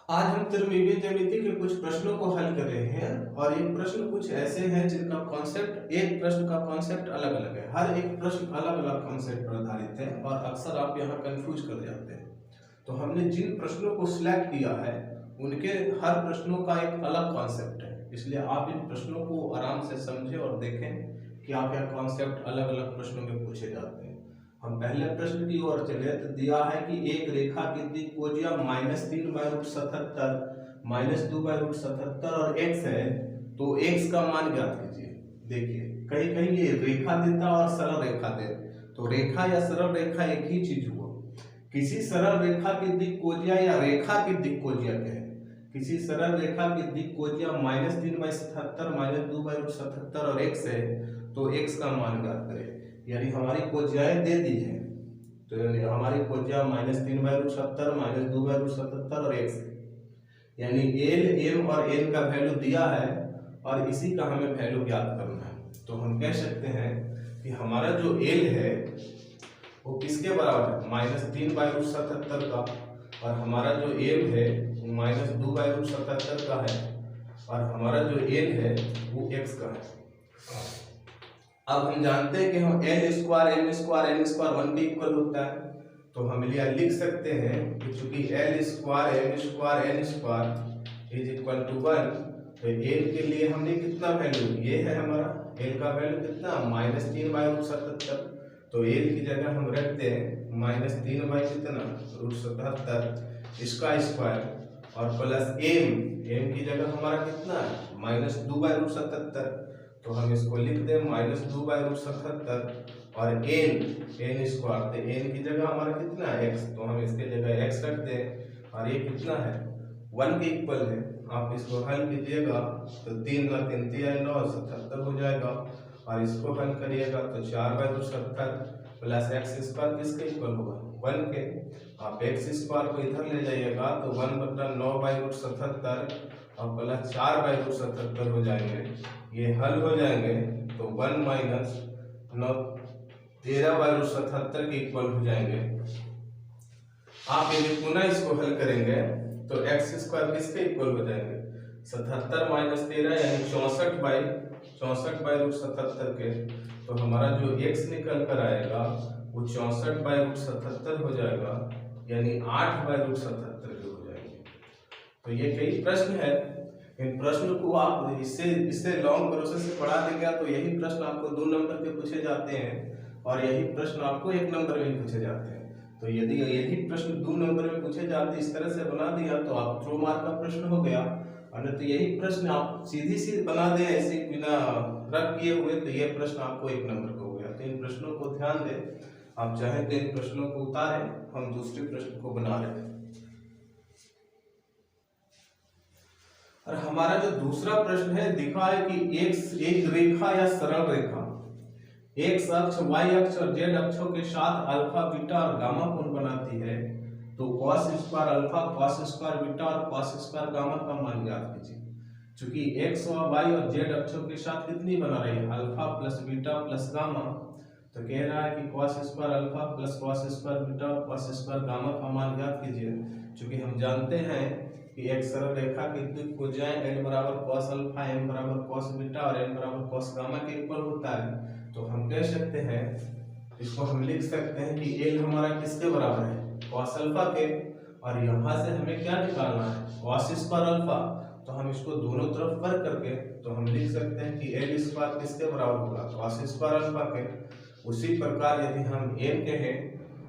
आज हम त्रिविमीय ज्यामिति के कुछ प्रश्नों को हल कर रहे हैं और ये प्रश्न कुछ ऐसे हैं जिनका कॉन्सेप्ट, एक प्रश्न का कॉन्सेप्ट अलग अलग है। हर एक प्रश्न अलग अलग कॉन्सेप्ट पर आधारित है और अक्सर आप यहाँ कंफ्यूज कर जाते हैं। तो हमने जिन प्रश्नों को सिलेक्ट किया है उनके हर प्रश्नों का एक अलग कॉन्सेप्ट है, इसलिए आप इन प्रश्नों को आराम से समझें और देखें कि क्या क्या कॉन्सेप्ट अलग अलग प्रश्नों में पूछे जाते हैं। हम पहले प्रश्न की ओर चले तो दिया है कि एक रेखा की दिक्कोणीय -3/77 -2/77 और x है, तो x का मान ज्ञात कीजिए। देखिए कहीं कहीं ये रेखा देता और सरल रेखा दे, तो रेखा या सरल रेखा एक ही चीज हुआ। किसी सरल रेखा की दिक्कोणीय या रेखा की दिक्कोणीय है, किसी सरल रेखा की दिक्कोणीय -3/77 -2/77 और x है, तो x का मान ज्ञात करें। यानी हमारी कोज्याएं दे दी है, तो हमारी कोज्या -3/77 -2/77 और x है, यानी एल एम और एन का वैल्यू दिया है और इसी का हमें वैल्यू ज्ञात करना है। तो हम कह सकते हैं कि हमारा जो एल है वो किसके बराबर है, -3/77 का, और हमारा जो एम है वो -2/77 का है, और हमारा जो एन है वो x का है। अब हम जानते हैं कि हम l square m square n square 1 के इक्वल होता है, तो हम यहाँ लिख सकते हैं कि चूंकि l square m square n square is equal to 1, तो एल के लिए हमने कितना वैल्यू, ये है हमारा एल का वैल्यू कितना, -3/77, तो एल की जगह हम रखते हैं -3/77 इसका स्क्वायर और प्लस एम की जगह हमारा कितना है -2/77, तो हम इसको लिख दें -2/77 और एन स्क्वायर, तो एन की जगह हमारा कितना है x, तो हम इसके जगह x रख दें और ये कितना है 1 के इक्वल है। आप इसको हल कीजिएगा तो 3 × 3 = 9 77 हो जाएगा, और इसको हल करिएगा तो 4/270 प्लस x स्क्वायर किसके इक्वल होगा 1 के। आप x स्क्वायर को इधर ले जाइएगा तो 1/9/77 और प्लस 4/270 हो जाएंगे, ये हल हो जाएंगे तो 1 - 9 13/77 के इक्वल हो जाएंगे। आप यदि पुनः इसको हल करेंगे तो x स्क्वायर किसके इक्वल हो जाएंगे 77 - 13 यानी 64/77 के, तो हमारा जो x निकल कर आएगा वो 64/77 हो जाएगा, यानी 8/77 के हो जाएंगे। तो ये कई प्रश्न है, इन प्रश्न को आप इससे लॉन्ग प्रोसेस से पढ़ा देंगे तो यही प्रश्न आपको 2 नंबर के पूछे जाते हैं और यही प्रश्न आपको 1 नंबर में पूछे जाते हैं। तो यदि यही प्रश्न 2 नंबर में पूछे जाते इस तरह से बना दिया तो आप 2 मार्क का प्रश्न हो गया, और तो यही प्रश्न आप सीधी बना दें ऐसे बिना रख किए हुए, तो ये प्रश्न आपको 1 नंबर का हो गया। तो इन प्रश्नों को ध्यान दें, आप चाहें तो इन प्रश्नों को उतारें, हम दूसरे प्रश्न को बना रहे हैं। और हमारा जो दूसरा प्रश्न है दिखा है कि एक रेखा या सरल रेखा x अक्ष y अक्ष और z अक्षों के साथ अल्फा बीटा और गामा कोण बनाती है, तो cos square alpha cos square beta और cos स्क्वायर गामा का मान ज्ञात कीजिए। चूंकि x और y और z अक्षों के साथ कितनी बना रही है, alpha plus beta plus gamma, तो कह रहा है कि cos square alpha plus cos square beta और cos स्क्वायर गामा का मान ज्ञात कीजिए। चूंकि हम जानते हैं कि एक सरल रेखा की दिक्कोणीय n बराबर cos अल्फा m बराबर cos बीटा और n बराबर cos गामा के इक्वल होता है, तो हम कह सकते हैं, इसको हम लिख सकते हैं कि l हमारा किसके बराबर है cos अल्फा के, और यहाँ से हमें क्या निकालना है cos स्क्वायर अल्फा, तो हम इसको दोनों तरफ वर्ग करके तो हम लिख सकते हैं कि l स्क्वायर किसके बराबर होगा cos स्क्वायर अल्फा के। उसी प्रकार यदि हम n कहें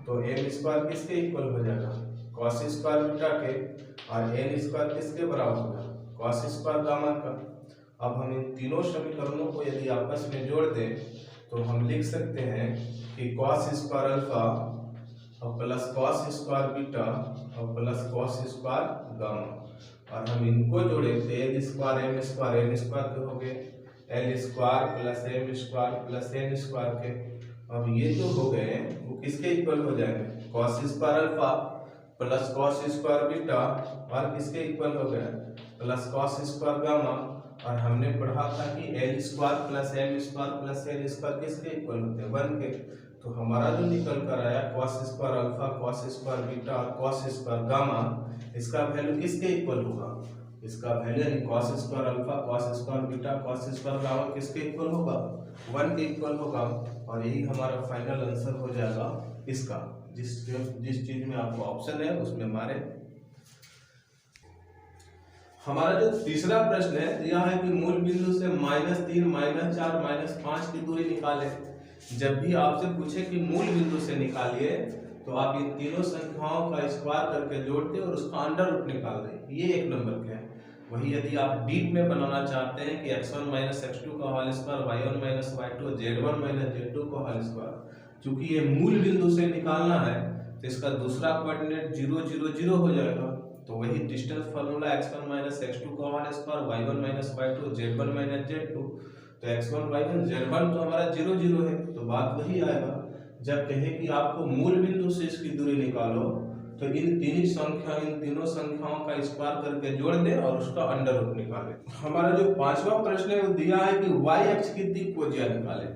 तो m स्क्वायर किसके इक्वल हो जाएगा cos स्क्वायर बीटा के, और n स्क्वायर किसके बराबर होगा cos स्क्वायर गामा का। अब हम इन तीनों समीकरणों को यदि आपस में जोड़ दें तो हम लिख सकते हैं कि cos स्क्वायर अल्फा और प्लस cos स्क्वायर बीटा और प्लस cos स्क्वायर गामा, और हम इनको जोड़े तो l square m square n square के हो गए, l square plus m square plus n square के। अब ये जो हो गए वो किसके इक्वल हो जाएंगे cos square alpha plus cos square beta और किसके इक्वल हो गया प्लस cos स्क्वायर गामा, और हमने पढ़ा था कि l square plus m square plus n square किसके इक्वल होते हैं 1 के, तो हमारा जो निकल कर आया cos square alpha, cos square beta और cos स्क्वायर गामा, इसका वैल्यू किसके इक्वल होगा? इसका वैल्यू यानी cos square alpha, cos square beta, cos square gamma किसके इक्वल होगा? 1 के इक्वल होगा। और यही हमारा फाइनल आंसर हो जाएगा इसका। जिस चीज में आपको ऑप्शन है उसमें मारे। हमारा जो तीसरा प्रश्न है यह है कि मूल बिंदु से -3, -4, -5 की दूरी निकालें। जब भी आपसे पूछे कि मूल बिंदु से निकालिए तो आप इन तीनों संख्याओं का स्क्वायर करके जोड़ते और उसका अंडर रूट निकाल दें। ये 1 नंबर के है। वही यदि आप डीप में बनाना चाहते हैं कि x1 - x2 का whole square, y1 - y2, z1 - z2 का होल स्क्वायर, चूंकि ये मूल बिंदु से निकालना है तो इसका दूसरा कोऑर्डिनेट 0, 0, 0 हो जाएगा। तो वही डिस्टेंस फार्मूला x1 - x2 का whole square, y1 - y2, z1 - z2। तो x1 y1 z1 तो हमारा 0, 0 है, तो बात वही आएगा। जब कहे कि आपको मूल बिंदु से इसकी दूरी निकालो तो इन तीनों संख्याओं का स्क्वायर करके जोड़ दे और उसका अंडर रूट निकाले। हमारा जो पांचवा प्रश्न है वो दिया है कि y अक्ष की दिक् कोज्या निकाले।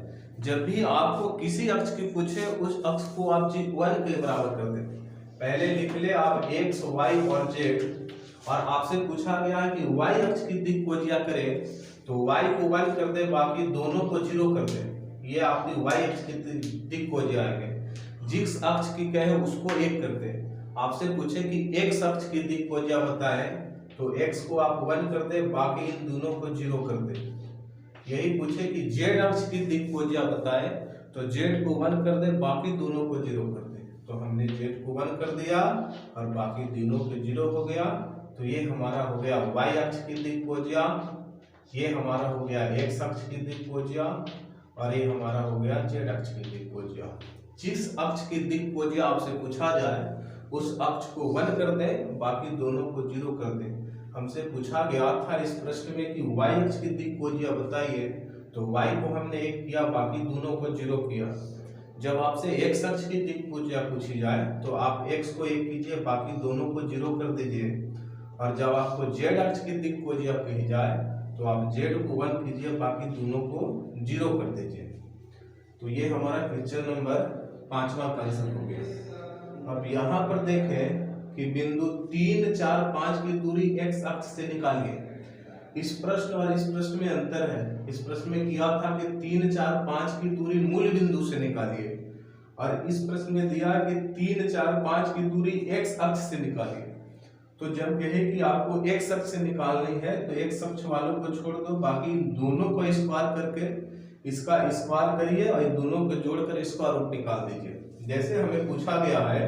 जब भी आपको किसी अक्ष की पूछे उस अक्ष को आप 1 के बराबर कर दे। पहले लिख ले आप x, y और z, और आपसे पूछा गया है कि y अक्ष की दिक् कोज्या करे तो y को 1 कर दे, बाकी दोनों को 0 कर दे। ये आपकी y अक्ष की दिक् कोज्या आएंगे। जिस अक्ष की कहे उसको 1 कर दे। आपसे पूछे कि x अक्ष की दिक् कोज्या बताए तो x को आप 1 कर दे, बाकी इन दोनों को 0 कर दे। यही पूछे कि z अक्ष की दिक् कोज्या बताए तो z को 1 कर दे, बाकी दोनों को 0 कर दे। तो हमने z को 1 कर दिया और बाकी तीनों के 0 हो गया। तो ये हमारा हो गया y अक्ष की दिक् कोज्या, ये हमारा हो गया x अक्ष की दिक् कोज्या और ये हमारा हो गया z अक्ष की दिक् कोज्या। जिस अक्ष की दिक् कोज्या आपसे पूछा जाए उस अक्ष को 1 कर दें, बाकी दोनों को 0 कर दें। हमसे पूछा गया था इस प्रश्न में कि y अक्ष की दिक् कोज्या बताइए, तो y को हमने 1 किया, बाकी दोनों को 0 किया। जब आपसे x अक्ष की दिक् कोज्या पूछी जाए तो आप x को 1 कीजिए, बाकी दोनों को 0 कर दीजिए। और जब आपको z अक्ष की दिक् कोज्या कही जाए तो आप z को 1 कीजिए, बाकी दोनों को 0 कर दीजिए। तो ये हमारा क्वेश्चन नंबर 5वां का आंसर हो गया। अब यहाँ पर देखें कि बिंदु 3, 4, 5 की दूरी x अक्ष से निकालिए। इस प्रश्न और इस प्रश्न में अंतर है। इस प्रश्न में किया था कि 3, 4, 5 की दूरी मूल बिंदु से निकालिए, और इस प्रश्न में दिया कि 3, 4, 5 की दूरी x अक्ष से निकालिए। तो जब कहे कि आपको x अक्ष से निकालनी है तो x अक्ष वालों को छोड़ दो, बाकी दोनों को स्क्वायर करके इसका स्क्वायर करिए और दोनों को जोड़कर स्क्वायर रूट निकाल दीजिए। जैसे हमें पूछा गया है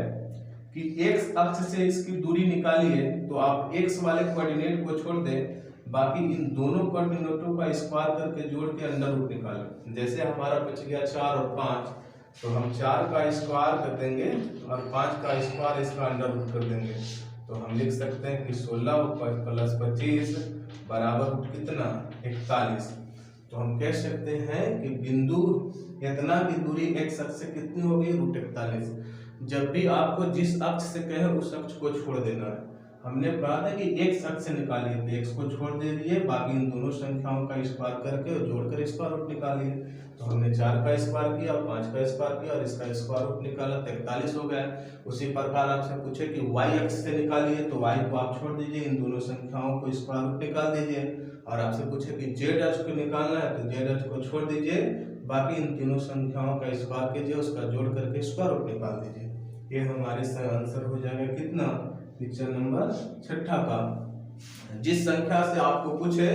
कि x अक्ष से इसकी दूरी निकालिए, तो आप x वाले कोऑर्डिनेट को छोड़ दें, बाकी इन दोनों कोऑर्डिनेटों का स्क्वायर करके जोड़ के अंडर रूट निकालें। जैसे हमारा बच गया 4 और 5, तो हम 4 का स्क्वायर कर देंगे और 5 का स्क्वायर इसका अंडर रूट कर देंगे। तो हम लिख सकते हैं कि 16 + 25 बराबर रूट कितना? 41। तो हम कह सकते हैं कि बिंदु इतना की दूरी x अक्ष से कितनी होगी? √41। जब भी आपको जिस अक्ष से कहे उस अक्ष को छोड़ देना है। हमने कहा था कि x अक्ष से निकालिए तो x को छोड़ दे दिए, बाकी इन दोनों संख्याओं का स्क्वायर करके और जोड़कर स्क्वायर रूट निकालिए। तो हमने 4 का स्क्वायर किया, 5 का स्क्वायर किया और इसका स्क्वायर रूट निकाला तो 41 हो गया। उसी प्रकार आपसे पूछे कि y अक्ष से निकालिए तो y को आप छोड़ दीजिए, इन दोनों संख्याओं को स्क्वायर रूट निकाल दीजिए। और आपसे पूछे कि z अक्ष को निकालना है तो z अक्ष को छोड़ दीजिए, बाकी इन तीनों संख्याओं का स्क्वायर कीजिए, उसका जोड़ करके स्क्वायर रूट निकाल दीजिए। ये हमारे आंसर हो जाएगा कितना? क्वेश्चन नंबर 6 का। जिस संख्या से आपको पूछे,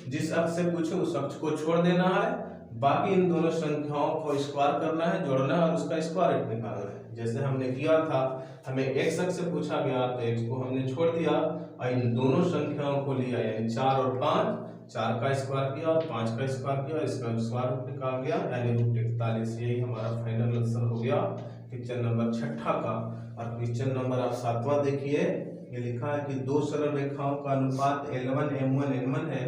जिस अक्ष से पूछे उस अक्ष को छोड़ देना है, बाकी इन दोनों संख्याओं को स्क्वायर करना है, जोड़ना है और उसका स्क्वायर रूट निकालना है। जैसे हमने किया था, हमें x अक्ष से पूछा गया तो x को हमने छोड़ दिया और इन दोनों संख्याओं को लिया, यानी 4 और 5, 4 का स्क्वायर किया और 5 का स्क्वायर किया, इसका स्क्वायर रूट निकाल गया, यानी √41। यही हमारा फाइनल आंसर हो गया क्वेश्चन नंबर 6 का। और क्वेश्चन नंबर आप 7वां देखिए। ये लिखा है कि दो सरल रेखाओं का अनुपात L1 M1 N1 है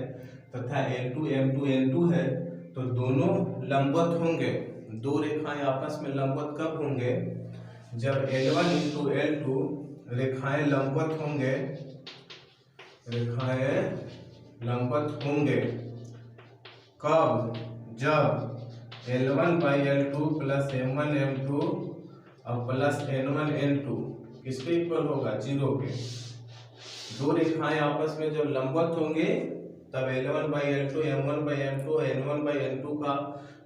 तथा L2 M2 N2 है, तो दोनों लंबवत होंगे। दो रेखाएं आपस में लंबवत कब होंगे? जब L1 × L2 रेखाएं लंबवत होंगे, रेखाएं लंबवत होंगे कब? जब L1/L2 प्लस M1/M2 और प्लस N1/N2 किसके इक्वल होगा? 0 के। दो रेखाएं आपस में जब लंबवत होंगे तब L1/L2 M1/M2 और N1/N2 का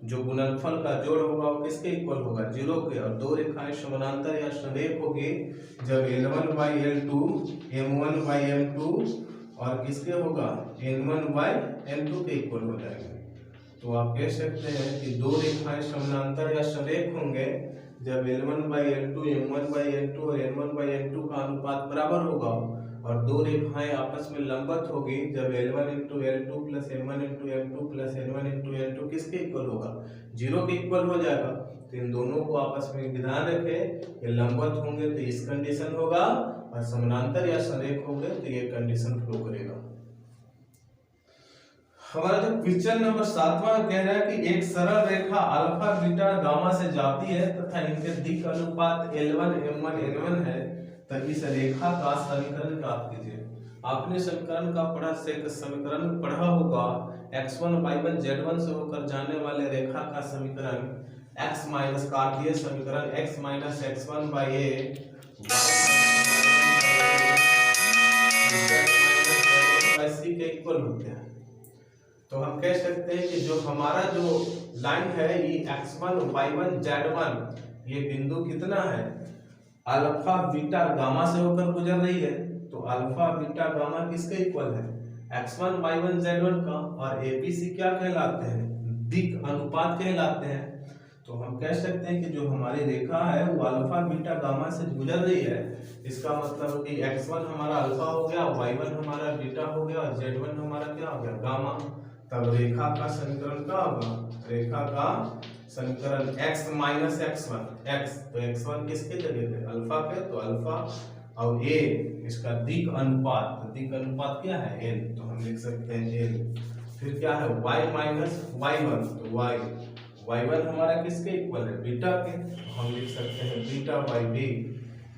जो गुणनफल का जोड़ होगा वो किसके इक्वल होगा? 0 के। और दो रेखाएं समानांतर या संरेख होगी जब L1/L2 M1/M2 और किसके होगा? N1/N2 के इक्वल हो जाएंगे। तो आप कह सकते हैं कि दो रेखाएं समानांतर या संरेख होंगे जब L1/L2 M1/N2 और N1/N2 का अनुपात बराबर होगा, और दो रेखाएं आपस में लंबवत होगी जब L1/L2 plus M1/M2 plus N1/N2 किसके इक्वल होगा? 0 के इक्वल हो जाएगा। तो इन दोनों को आपस में ध्यान रखें, ये लंबवत होंगे तो इस कंडीशन होगा, और समानांतर या संरेख होंगे तो ये कंडीशन फ्लो करेगा। हमारा जो क्वेश्चन नंबर 7वां कह रहा है कि एक सरल रेखा अल्फा बीटा गामा से जाती है तथा इनके दिक् अनुपात L1 M1 N1 है, तो इस रेखा का समीकरण प्राप्त कीजिए। आपने समीकरण का समीकरण पढ़ा होगा, x1 y1 z1 से होकर जाने वाले रेखा का समीकरण x माइनस कार्तीय समीकरण x minus x1 by a y के इक्वल होते हैं। तो हम कह सकते हैं कि जो हमारा जो लाइन है ये x1 y1 z1 ये बिंदु कितना है? अल्फा बीटा गामा से होकर गुजर रही है। तो अल्फा बीटा गामा किसके इक्वल है? x1 y1 z1 का। और ABC क्या कहलाते हैं? दिक् अनुपात कहलाते हैं। तो हम कह सकते हैं कि जो हमारी रेखा है वो अल्फा बीटा गामा से गुजर रही है। इसका मतलब कि x1 हमारा अल्फा हो गया, y1 हमारा बीटा हो गया और z1 हमारा क्या हो गया? गामा। तब रेखा का समीकरण क्या होगा? रेखा का समीकरण x माइनस x1 x, तो x1 किसके जगह पे? अल्फा के, तो अल्फा और a इसका दिक् अनुपात, तो दिक् अनुपात क्या है? l, तो हम लिख सकते हैं l। फिर क्या है? y माइनस y1, तो y1 हमारा किसके इक्वल है? बीटा के, तो हम लिख सकते हैं बीटा बाई b,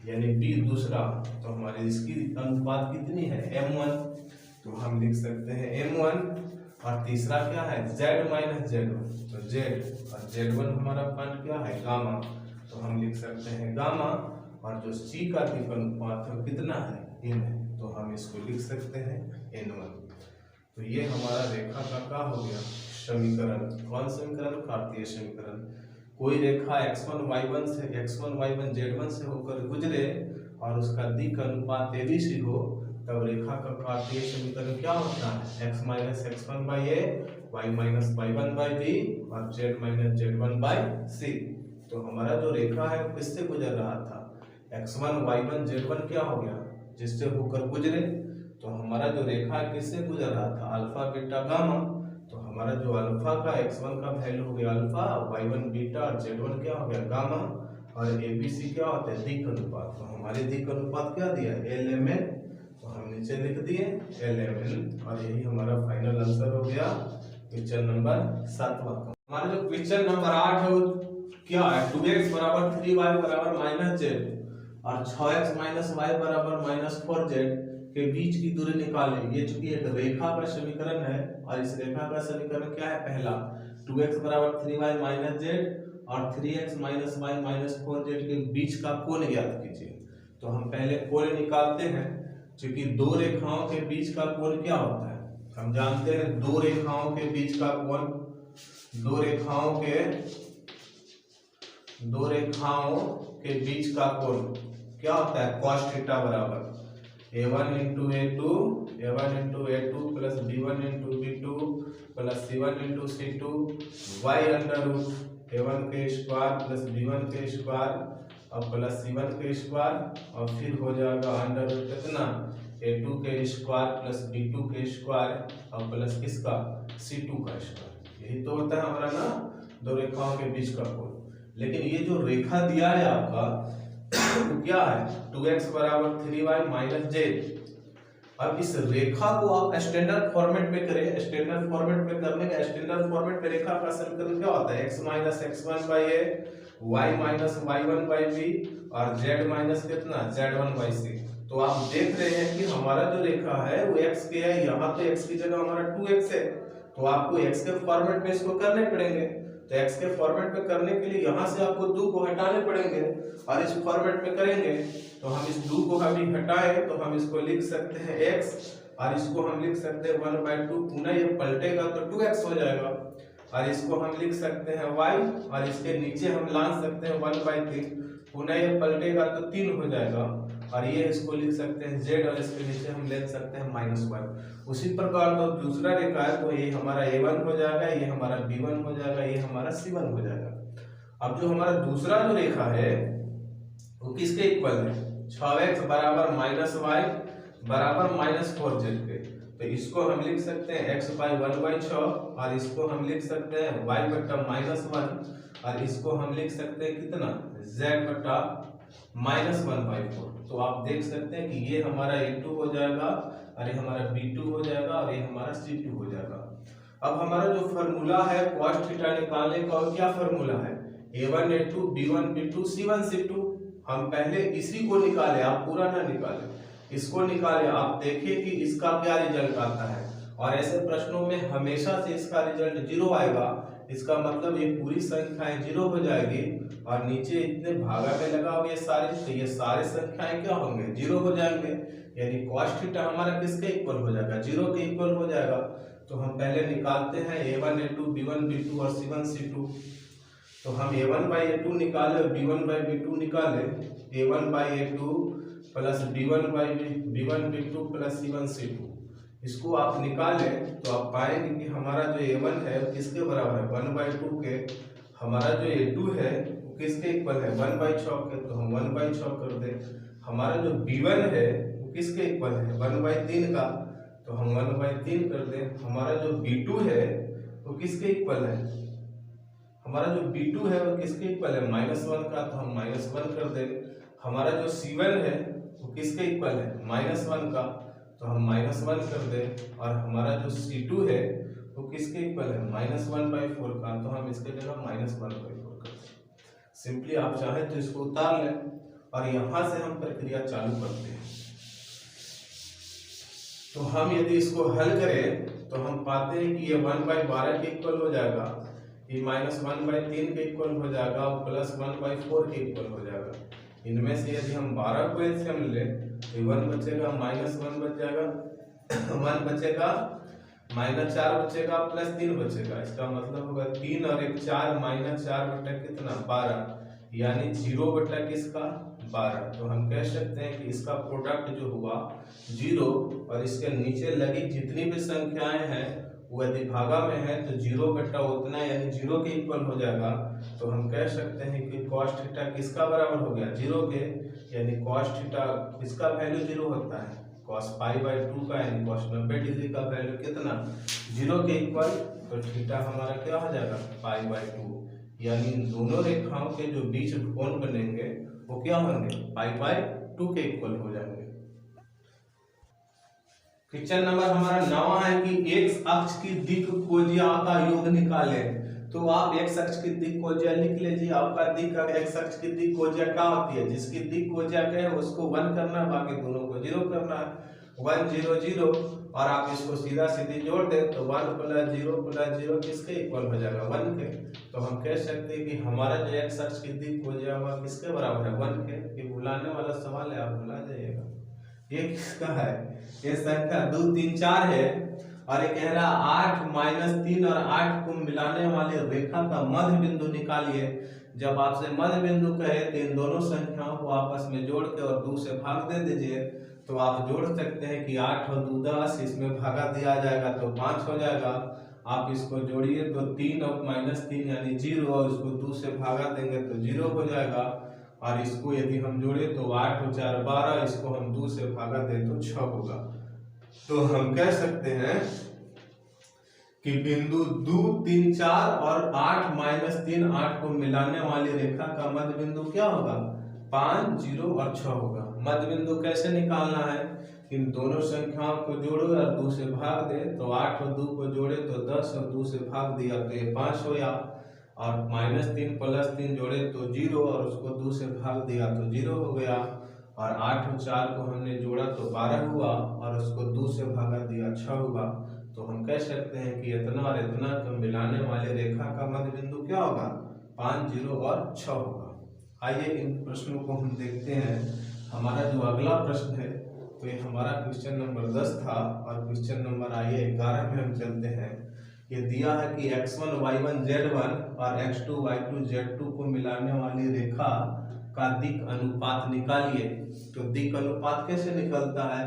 यानी b दूसरा। तो हमारे इसकी अनुपात कितनी है? m1, तो हम लिख सकते हैं m1। और तीसरा क्या है? z माइनस z1, तो z, और z1 हमारा पॉइंट क्या है? गामा, तो हम लिख सकते हैं गामा। और जो c का दिक् अनुपात है कितना है? n है, तो हम इसको लिख सकते हैं n1। तो ये हमारा रेखा का क्या हो गया? समीकरण। कौन समीकरण? कार्तीय समीकरण। कोई रेखा x1 y1 से x1 y1 z1 से होकर गुजरे और उसका दिक् अनुपात ABC हो, तब रेखा का कार्तीय समीकरण क्या होता है? x minus x1 by a, y minus y1 by b और z minus z1 by c। तो हमारा जो रेखा है किससे गुजर रहा था? x1 y1 z1 क्या हो गया? जिससे होकर गुजरे। तो हमारा जो रेखा किससे गुजर रहा था? Alpha beta gamma. तो हमारा जो अल्फा का x1 का वैल्यू हो गया अल्फा, y1 बीटा और z1 क्या हो गया? गामा। और ABC क्या होता है? दिक् अनुपात। तो हमारे दिक् अनुपात क्या दिया? LMN, तो हम नीचे लिख दिए LMN। और यही हमारा फाइनल आंसर हो गया क्वेश्चन नंबर 7वां का। हमारा जो क्वेश्चन नंबर 8 है वो क्या है? 2x बराबर 3y बराबर माइनस z और 6x माइनस y बराबर माइनस 4z के बीच की दूरी निकालें। ये चूंकि एक रेखा का समीकरण है, और इस रेखा का समीकरण क्या है? पहला 2x बराबर 3y माइनस z और 3x minus y minus 4z के बीच का कोण ज्ञात कीजिए। तो हम पहले कोण निकालते हैं। क्योंकि दो रेखाओं के बीच का कोण क्या होता है? हम जानते हैं दो रेखाओं के बीच का कोण, दो रेखाओं के बीच का कोण क्या होता है? cos थीटा बराबर a1 into a2 plus b1 into b2 plus c1 into c2 y under root a1 के स्क्वायर प्लस b1 के स्क्वायर और प्लस c1 के स्क्वायर, और फिर हो जाएगा अंडर रूट कितना? a2 के स्क्वायर प्लस b2 के स्क्वायर और प्लस किसका? c2 का स्क्वायर। यही तो होता है हमारा ना दो रेखाओं के बीच का कोण। लेकिन ये जो रेखा दिया है आपका तो क्या है? 2x बराबर 3y माइनस z। अब इस रेखा को आप स्टैंडर्ड फॉर्मेट में करें। स्टैंडर्ड फॉर्मेट में करने का स्टैंडर्ड फॉर्मेट में रेखा का समीकरण क्या होता है? x minus x1 by a, y minus y1 by b और z माइनस कितना? z1 by c। तो आप देख रहे हैं कि हमारा जो रेखा है वो x के है, यहाँ पे x की जगह हमारा 2x है, तो आपको x के फॉर्मेट में इसको करने पड़ेंगे। तो x के फॉर्मेट में करने के लिए यहाँ से आपको 2 को हटाने पड़ेंगे और इस फॉर्मेट में करेंगे। तो हम इस 2 को अभी हटाएं तो हम इसको लिख सकते हैं x और इसको हम लिख सकते हैं 1/2, पुनः ये पलटेगा तो 2x हो जाएगा और इसको हम लिख सकते हैं y और इसके नीचे हम ला सकते हैं 1/3, पुनः ये पलटेगा तो 3 हो जाएगा और ये इसको लिख सकते हैं z और इसके नीचे हम ले सकते हैं -1। उसी प्रकार तो दूसरा रेखा है तो ये हमारा a1 हो जाएगा, ये हमारा b1 हो जाएगा, ये हमारा c1 हो जाएगा। अब जो हमारा दूसरा जो रेखा है वो किसके इक्वल है? 6x बराबर -y बराबर -4z के। तो इसको हम लिख सकते हैं x/1/6 और इसको हम लिख सकते हैं y बटा -1 और इसको हम लिख सकते हैं कितना z बटा -1/4। तो आप देख सकते हैं कि ये हमारा a2 हो जाएगा और ये हमारा b2 हो जाएगा और ये हमारा c2 हो जाएगा। अब हमारा जो फॉर्मूला है cos थीटा निकालने का, और क्या फॉर्मूला है? a1 a2 b1 b2 c1 c2। हम पहले इसी को निकाले, आप पूरा ना निकाले, इसको निकाले, आप देखिए कि इसका क्या रिजल्ट आता है। और ऐसे प्रश्नों में हमेशा से इसका रिजल्ट 0 आएगा। इसका मतलब ये पूरी संख्याएं 0 हो जाएगी और नीचे इतने भागा में लगा हुआ ये सारे, तो ये सारे संख्याएं क्या होंगे? 0 हो जाएंगे। यानी cos थीटा हमारा किसके इक्वल हो जाएगा? 0 के इक्वल हो जाएगा। तो हम पहले निकालते हैं a1 a2 b1 b2 और c1 c2। तो हम a1/a2 निकाले, b1/b2 निकाले, a1/a2 plus b1 b2 plus c1 c2। इसको आप निकालें तो आप पाएंगे कि हमारा जो a1 है वो किसके बराबर है? 1/2 के। हमारा जो a2 है वो किसके इक्वल है? 1/6 के। तो हम 1/6 कर दें। हमारा जो b1 है वो किसके इक्वल है? 1/3 का। तो हम 1/3 कर दें। हमारा जो b2 है वो किसके इक्वल है? हमारा जो b2 है वो किसके इक्वल है? -1 का। तो हम -1 कर दें। हमारा जो c1 है वो किसके इक्वल है? -1 का। तो हम -1 कर दें। और हमारा जो c2 है वो किसके इक्वल है? -1/4 का। तो हम इसके जगह -1/4 कर दें। सिंपली आप चाहें तो इसको उतार लें और यहां से हम प्रक्रिया चालू करते हैं। तो हम यदि इसको हल करें तो हम पाते हैं कि ये 1/12 के इक्वल हो जाएगा, ये -1/3 के इक्वल हो जाएगा और प्लस 1/4 के इक्वल हो जाएगा। इनमें से यदि हम 12 को एलसीएम लें तो 1 बचेगा, -1 बच जाएगा, 1 बचेगा, -4 बचेगा, +3 बचेगा। इसका मतलब होगा 3 और 1 4, -4 बटा कितना? 12, यानी 0 बटा किसका? 12। तो हम कह सकते हैं कि इसका प्रोडक्ट जो हुआ 0 और इसके नीचे लगी जितनी भी संख्याएं हैं वो यदि भागा में है तो 0 बटा उतना, यानी 0 के इक्वल हो जाएगा। तो हम कह सकते हैं कि cos थीटा किसका बराबर हो गया? 0 के। यानी cos थीटा किसका वैल्यू 0 होता है? cos π/2 का, यानी cos 90 डिग्री का वैल्यू कितना? 0 के इक्वल। तो थीटा हमारा क्या हो जाएगा? π/2। यानी इन दोनों रेखाओं के जो बीच कोण बनेंगे वो क्या होंगे? π/2 के इक्वल हो जाएंगे। क्वेश्चन नंबर हमारा 9 है कि x अक्ष की दिक् कोज्या का योग निकालें। तो आप x अक्ष की दिक् कोज्या लिख लीजिए। आपका दिक् x अक्ष की दिक् कोज्या क्या होती है? जिसकी दिक् कोज्या है उसको 1 करना है, बाकी दोनों को 0 करना है। 1 0 0 और आप इसको सीधा सीधी जोड़ दें तो 1 + 0 + 0 किसके इक्वल हो जाएगा? 1 के। तो हम कह सकते हैं कि हमारा जो x अक्ष की दिक् कोज्या हुआ किसके बराबर है? 1 के। ये भुलाने वाला सवाल है, आप भुला जाइएगा। ये किसका है? ये संख्या 2 3 4 है और ये कह रहा 8 - 3 और 8 को मिलाने वाली रेखा का मध्य बिंदु निकालिए। जब आपसे मध्य बिंदु कहे तो इन दोनों संख्याओं को आपस में जोड़ के और 2 से भाग दे दीजिए। तो आप जोड़ सकते हैं कि 8 और 2 10, इसमें भागा दिया जाएगा तो 5 हो जाएगा। आप इसको जोड़िए तो 3 और -3 यानी 0 और इसको 2 से भागा देंगे तो 0 हो जाएगा। और इसको यदि हम जोड़े तो 8 और 4 12, इसको हम 2 से भागा दें तो 6 होगा। तो हम कह सकते हैं कि बिंदु 2 3 4 और 8 - 3 8 को मिलाने वाली रेखा का मध्य बिंदु क्या होगा? 5 0 और 6 होगा। मध्य बिंदु कैसे निकालना है? इन दोनों संख्याओं को जोड़ो और 2 से भाग दे। तो 8 और 2 को जोड़े तो 10 और 2 से भाग दिया तो ये 5 हो गया। और -3 + 3 जोड़े तो 0 और उसको 2 से भाग दिया तो 0 हो गया। और 8 और 4 को हमने जोड़ा तो 12 हुआ और उसको 2 से भागा दिया 6 हुआ। तो हम कह सकते हैं कि इतना और इतना को मिलाने वाले रेखा का मध्य बिंदु क्या होगा, 5, 0 और 6 होगा। आइए इन प्रश्नों को हम देखते हैं। हमारा जो अगला प्रश्न है तो ये हमारा क्वेश्चन नंबर 10 था और क्वेश्चन नंबर आइए 11 में हम चलते हैं। ये दिया है कि x1 y1 z1 और x2 y2 z2 को मिलाने वाली रेखा का दिक् अनुपात निकालिए। तो दिक् अनुपात कैसे निकलता है,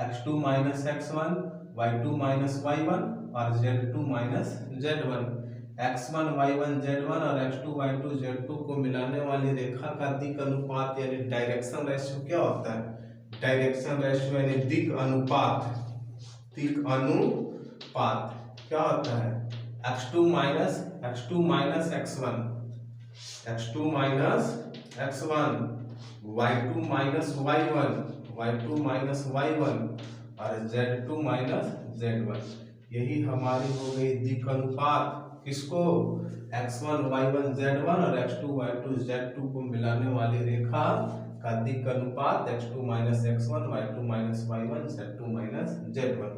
x2 minus x1, y2 minus y1 और z2 minus z1। x1 y1 z1 और x2 y2 z2 को मिलाने वाली रेखा का दिक् अनुपात यानी डायरेक्शन रेशियो क्या होता है, डायरेक्शन रेशियो यानी दिक् अनुपात, दिक् अनुपात क्या होता है, x2 minus x1, x2 minus x1, y2 minus y1, y2 minus y1 और z2 माइनस z1। यही हमारी हो गई दिक् अनुपात। किसको, x1 y1 z1 और x2 y2 z2 को मिलाने वाली रेखा का दिक् अनुपात x2 minus x1, y2 minus y1, z2 minus z1।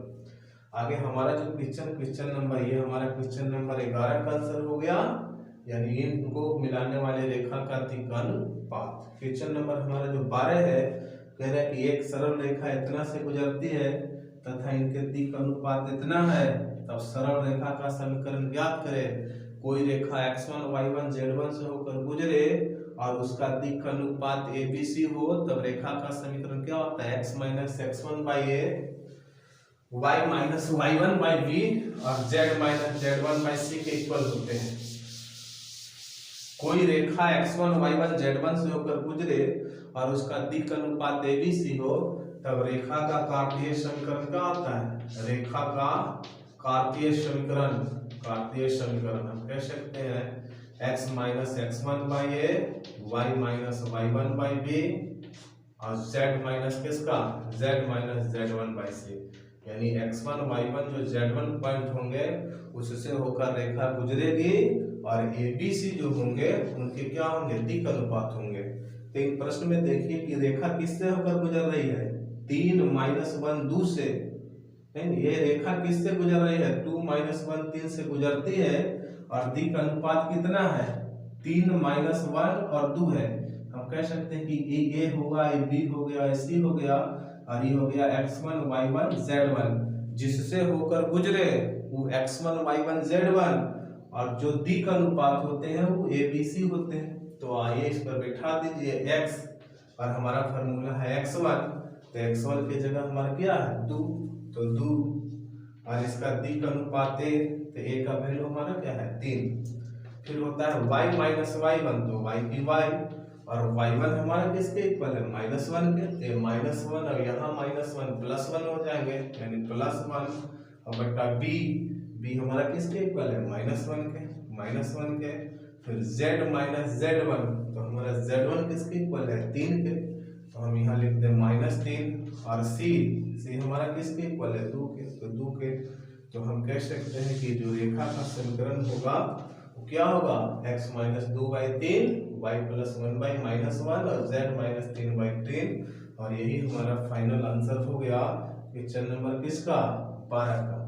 आगे हमारा जो क्वेश्चन नंबर, ये हमारा क्वेश्चन नंबर 11 का आंसर हो गया, यानी इनको मिलाने वाले रेखा का दिक् अनुपात। क्वेश्चन नंबर हमारा जो 12 है, कह रहा है कि एक सरल रेखा इतना से गुजरती है तथा इनके दिक् अनुपात इतना है, तब सरल रेखा का समीकरण ज्ञात करें। कोई रेखा x1 y1 z1 से होकर गुजरे और उसका दिक् अनुपात abc हो, तब रेखा का समीकरण क्या होता है, x minus x1 by a, y minus y1 by b और z minus z1 by c के इक्वल होते हैं। कोई रेखा x1 y1 z1 से होकर गुजरे और उसका दिक् अनुपात abc हो, तब रेखा का कार्तीय समीकरण क्या होता है, रेखा का कार्तीय समीकरण, कार्तीय समीकरण हम कह सकते हैं x minus x1 by a, y minus y1 by b और z माइनस किसका, z minus z1 by c। यानी x1 y1 जो z1 पॉइंट होंगे उससे होकर रेखा गुजरेगी और abc जो होंगे उनके क्या होंगे, दिक् अनुपात होंगे। तो इन प्रश्न में देखिए कि रेखा किससे होकर गुजर रही है, 3 माइनस 1 2 से, नहीं ये रेखा किससे गुजर रही है, 2 माइनस 1 3 से गुजरती है और दिक् अनुपात कितना है, 3 माइनस 1 और 2 है। हम कह सकते हैं कि ए होगा, ए बी हो गया, ए सी हो गया और ये हो गया x1 y1 z1, जिससे होकर गुजरे वो x1 y1 z1 और जो दिक् अनुपात होते हैं वो abc होते हैं। तो आइए इस पर बैठा दीजिए x और हमारा फार्मूला है x1, तो x1 की जगह हमारा क्या है 2, तो 2 और इसका दिक् अनुपात a, तो a का वैल्यू हमारा क्या है 3। फिर होता है y माइनस y1, तो y की y और y1 हमारा किसके इक्वल है, -1 के, तो -1 और यहाँ -1 +1 हो जाएंगे, यानी +1 और बटा b हमारा किसके इक्वल है, -1 के। फिर z माइनस z1, तो हमारा z1 किसके इक्वल है 3 के, तो हम यहाँ लिख दें -3 और c हमारा किसके इक्वल है 2 के, तो 2 के। तो हम कह सकते हैं कि जो रेखा का समीकरण होगा वो क्या होगा, x माइनस 2/3, y प्लस 1/-1 और z माइनस 3/3। और यही हमारा फाइनल आंसर हो गया क्वेश्चन नंबर किसका, 12 का।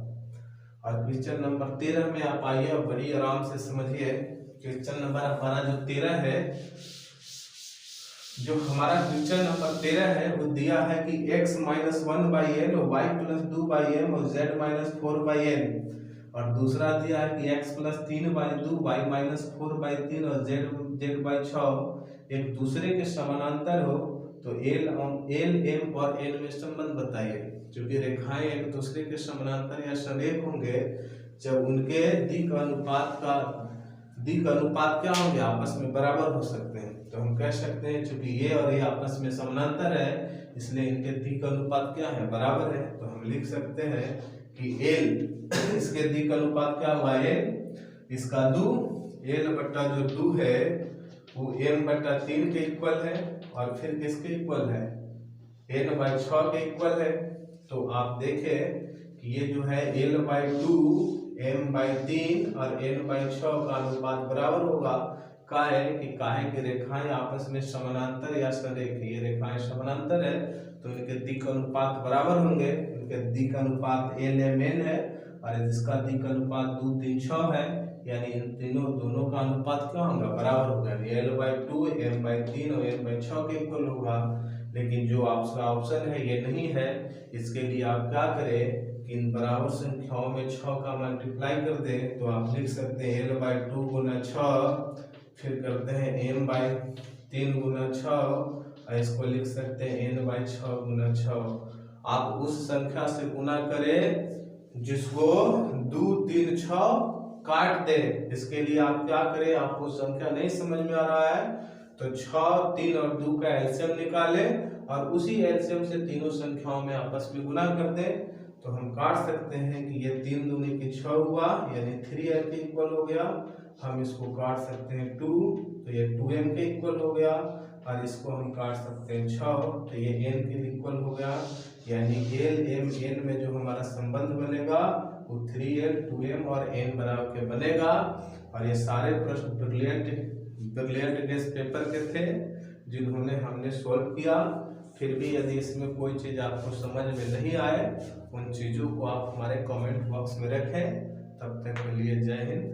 और क्वेश्चन नंबर 13 में आप आइए और बड़ी आराम से समझिए। क्वेश्चन नंबर हमारा जो 13 है, जो हमारा क्वेश्चन नंबर 13 है वो दिया है कि x minus 1/n, y plus 2/m और z माइनस 4/n। और दूसरा दिया है कि x प्लस 3/2, y माइनस 4/3 और z/6 एक दूसरे के समानांतर हो, तो l m और n में संबंध बताइए। क्योंकि रेखाएं एक दूसरे के समानांतर या सरेख होंगे जब उनके दिक् अनुपात क्या होंगे, आपस में बराबर हो सकते हैं। तो हम कह सकते हैं चूंकि ये और ये आपस में समानांतर है, इसलिए इनके दिक् अनुपात क्या है, बराबर है। तो हम लिख सकते हैं कि l इसके दिक् अनुपात क्या हुआ, l इसका 2, l बट्टा जो 2 है वो m/3 के इक्वल है और फिर किसके इक्वल है, n/6 के इक्वल है। तो आप देखें कि ये जो है l/2 m/3 और n/6 का अनुपात बराबर होगा। काहे कि रेखाएं आपस में समानांतर या सरेख, ये रेखाएं समानांतर है तो इनके दिक् अनुपात बराबर होंगे। इनके दिक् अनुपात l m n है और इसका दिक् अनुपात 2 3 6 है, यानी इन दोनों का अनुपात क्या होगा, बराबर होगा, l/2 m/3 और m/6 के इक्वल होगा। लेकिन जो आपका ऑप्शन है ये नहीं है, इसके लिए आप क्या करें कि इन बराबर संख्याओं में 6 का मल्टीप्लाई कर दें, तो आप लिख सकते हैं l/2 गुना 6, फिर करते हैं m/3 गुना 6, और इसको लिख सकते हैं n/6 गुना 6। आप उस संख्या से गुना करें जिसको 2 3 6 काट दे। इसके लिए आप क्या करें, आपको संख्या नहीं समझ में आ रहा है तो 6 3 और 2 का एलसीएम निकालें और उसी एलसीएम से तीनों संख्याओं में आपस में गुना कर दें, तो हम काट सकते हैं कि ये 3 दूनी की 6 हुआ, यानी 3m के इक्वल हो गया। हम इसको काट सकते हैं 2, तो ये 2m के इक्वल हो गया, और इसको हम काट सकते हैं 6, तो ये n के इक्वल हो गया। यानी l m n में जो हमारा संबंध बनेगा वो 3l 2m और n बराबर के बनेगा। और ये सारे प्रश्न ब्रिलियंट गेस्ट पेपर के थे जिन्होंने हमने सॉल्व किया। फिर भी यदि इसमें कोई चीज़ आपको समझ में नहीं आए, उन चीज़ों को आप हमारे कमेंट बॉक्स में रखें। तब तक के लिए जय हिंद।